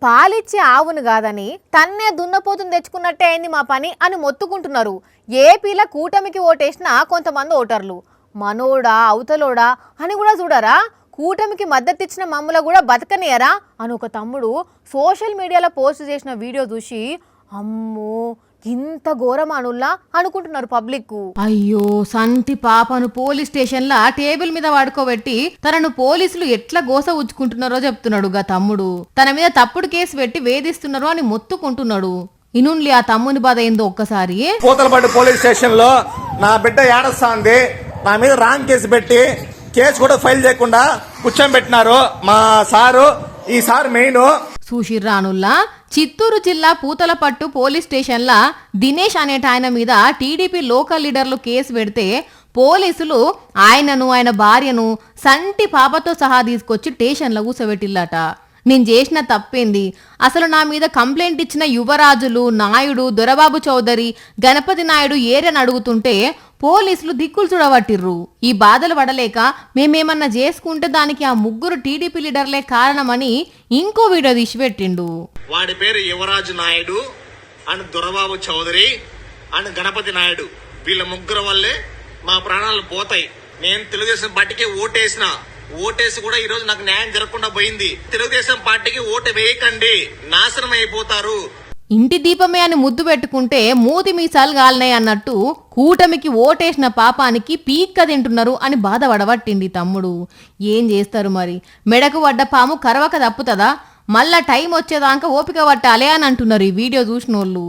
పాలిచ్చే ఆవును కాదని తన్నే దున్నపోతుని తెచ్చుకున్నట్టే అయింది మా పని అని మొత్తుకుంటున్నారు. ఏపీలో కూటమికి ఓటేసిన కొంతమంది ఓటర్లు మనోడా అవతలోడా అని కూడా చూడరా, కూటమికి మద్దతు ఇచ్చిన మమ్మల్ని కూడా బతకనియరా అని ఒక తమ్ముడు సోషల్ మీడియాలో పోస్ట్ చేసిన వీడియో చూసి అమ్మో ఇంత ఘోరమానుల్లా అనుకుంటున్నారు పబ్లిక్. అయ్యో సంటి పాపను పోలీస్ స్టేషన్ లా టేబుల్ మీద వాడుకోబెట్టి తనను పోలీసులు ఎట్లా గోస ఉచ్చుకుంటున్నారో చెప్తున్నాడు గా తమ్ముడు. తన మీద తప్పుడు కేసు పెట్టి వేధిస్తున్నారు అని మొత్తుకుంటున్నాడు. ఇనుండి ఆ తమ్ముని బాధ ఏందో ఒక్కసారి. పూతలపట్టు పోలీస్ స్టేషన్ లో నా బిడ్డ ఏడస్తాంది, నా మీద రాంగ్ కేసు పెట్టి కేసు కూడా ఫైల్ చేయకుండా కూర్చోబెట్టినారు మా సారు. ఈ సార్ మెయిన్ సుషిర్రానుల్లా చిత్తూరు జిల్లా పూతలపట్టు పోలీస్ స్టేషన్లా దినేష్ అనేట ఆయన మీద టీడీపీ లోకల్ లీడర్లు కేసు పెడితే పోలీసులు ఆయనను ఆయన భార్యను సంటి పాపతో సహా తీసుకొచ్చి స్టేషన్లో కూర్చోబెట్టిల్లట. నేను చేసిన తప్పేంది, అసలు నా మీద కంప్లైంట్ ఇచ్చిన యువరాజులు నాయుడు దొరబాబు చౌదరి గణపతి నాయుడు ఏరని అడుగుతుంటే పోలీసులు దిక్కులు చూడబట్టిర్రు. ఈ బాధలు పడలేక మేమేమన్నా చేసుకుంటే దానికి ఆ ముగ్గురు టీడీపీ లీడర్లే కారణమని ఇంకో వీడియో తీసిపెట్టిండు. వాడి పేరు యువరాజు నాయుడు అండ్ దొరబాబు చౌదరి అండ్ గణపతి నాయుడు. వీళ్ళ ముగ్గురు వల్లే మా ప్రాణాలు పోతాయి. నేను తెలుగుదేశం పార్టీకి ఓటేసి కూడా ఈ రోజు నాకు న్యాయం జరగకుండా పోయింది. తెలుగుదేశం పార్టీకి ఓటు వేయకండి, నాశనం అయిపోతారు. ఇంటి దీపమే అని ముద్దు పెట్టుకుంటే మూతి మీసాలు గాలినాయి అన్నట్టు కూటమికి ఓటేసిన పాపానికి పీక్క తింటున్నారు అని బాధపడబట్టింది తమ్ముడు. ఏం చేస్తారు మరి, మెడకు పడ్డ పాము కరవక తప్పుతుందా? మళ్ళా టైం వచ్చేదాకా ఓపిక పట్టాలి అని అంటున్నారు ఈ వీడియో చూసిన వాళ్ళు.